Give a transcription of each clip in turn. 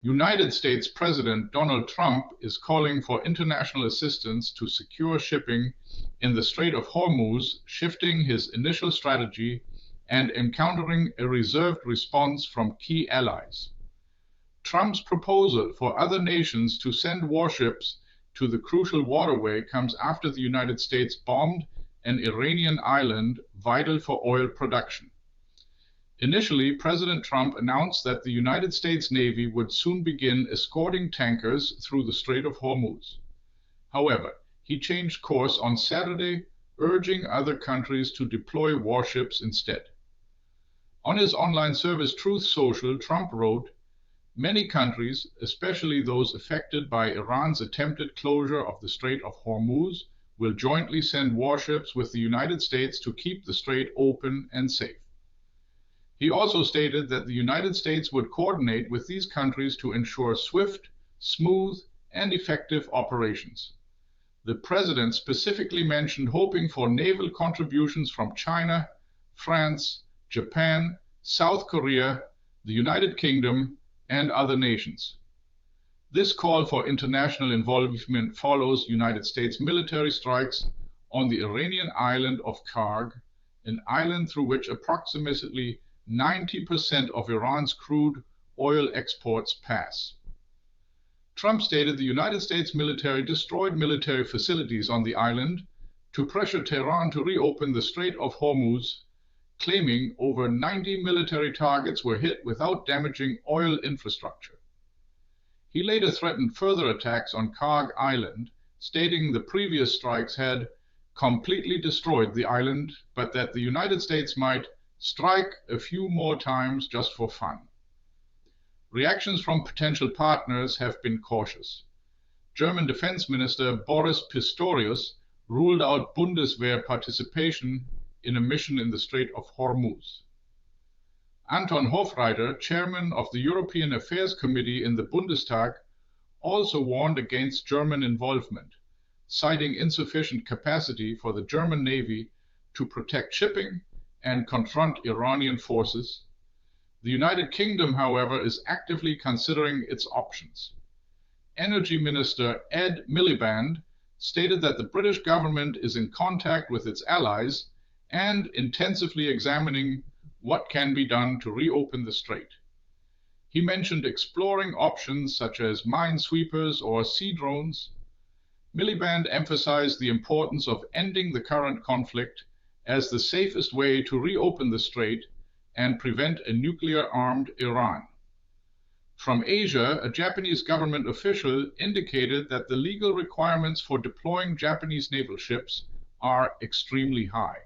United States President Donald Trump is calling for international assistance to secure shipping in the Strait of Hormuz, shifting his initial strategy and encountering a reserved response from key allies. Trump's proposal for other nations to send warships to the crucial waterway comes after the United States bombed an Iranian island vital for oil production. Initially, President Trump announced that the United States Navy would soon begin escorting tankers through the Strait of Hormuz. However, he changed course on Saturday, urging other countries to deploy warships instead. On his online service Truth Social, Trump wrote, "Many countries, especially those affected by Iran's attempted closure of the Strait of Hormuz, will jointly send warships with the United States to keep the strait open and safe." He also stated that the United States would coordinate with these countries to ensure swift, smooth, and effective operations. The president specifically mentioned hoping for naval contributions from China, France, Japan, South Korea, the United Kingdom, and other nations. This call for international involvement follows United States military strikes on the Iranian island of Kharg, an island through which approximately 90% of Iran's crude oil exports pass. Trump stated the United States military destroyed military facilities on the island to pressure Tehran to reopen the Strait of Hormuz, claiming over 90 military targets were hit without damaging oil infrastructure. He later threatened further attacks on Kharg Island, stating the previous strikes had completely destroyed the island, but that the United States might strike a few more times just for fun. Reactions from potential partners have been cautious. German Defense Minister Boris Pistorius ruled out Bundeswehr participation in a mission in the Strait of Hormuz. Anton Hofreiter, chairman of the European Affairs Committee in the Bundestag, also warned against German involvement, citing insufficient capacity for the German Navy to protect shipping and confront Iranian forces. The United Kingdom, however, is actively considering its options. Energy Minister Ed Miliband stated that the British government is in contact with its allies and intensively examining what can be done to reopen the strait. He mentioned exploring options such as minesweepers or sea drones. Miliband emphasized the importance of ending the current conflict as the safest way to reopen the strait and prevent a nuclear-armed Iran. From Asia, a Japanese government official indicated that the legal requirements for deploying Japanese naval ships are extremely high.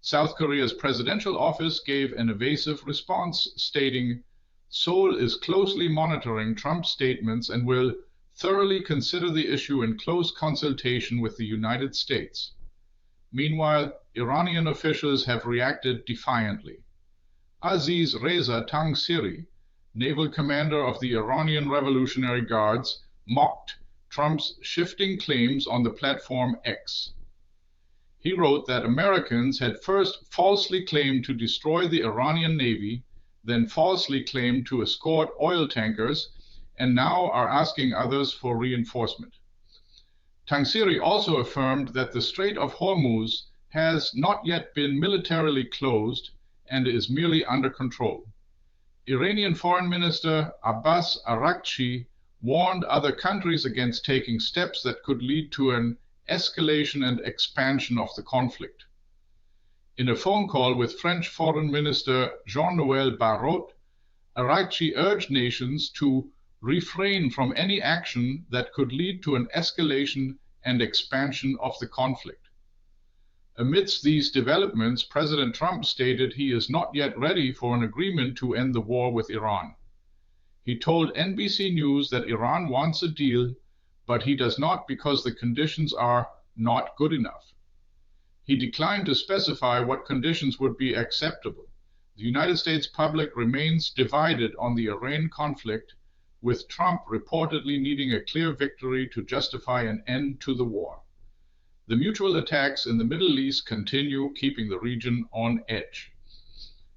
South Korea's presidential office gave an evasive response, stating, "Seoul is closely monitoring Trump's statements and will thoroughly consider the issue in close consultation with the United States." Meanwhile, Iranian officials have reacted defiantly. Aziz Reza Tangsiri, naval commander of the Iranian Revolutionary Guards, mocked Trump's shifting claims on the platform X. He wrote that Americans had first falsely claimed to destroy the Iranian Navy, then falsely claimed to escort oil tankers, and now are asking others for reinforcement. Tangsiri also affirmed that the Strait of Hormuz has not yet been militarily closed and is merely under control. Iranian Foreign Minister Abbas Araghchi warned other countries against taking steps that could lead to an escalation and expansion of the conflict. In a phone call with French Foreign Minister Jean-Noël Barrot, Araghchi urged nations to refrain from any action that could lead to an escalation and expansion of the conflict. Amidst these developments, President Trump stated he is not yet ready for an agreement to end the war with Iran. He told NBC News that Iran wants a deal, but he does not because the conditions are not good enough. He declined to specify what conditions would be acceptable. The United States public remains divided on the Iran conflict, with Trump reportedly needing a clear victory to justify an end to the war. The mutual attacks in the Middle East continue, keeping the region on edge.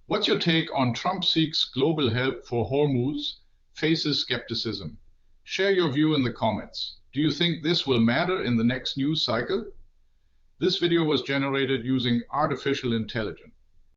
What's your take on Trump seeks global help for Hormuz, faces skepticism. Share your view in the comments. Do you think this will matter in the next news cycle? This video was generated using artificial intelligence.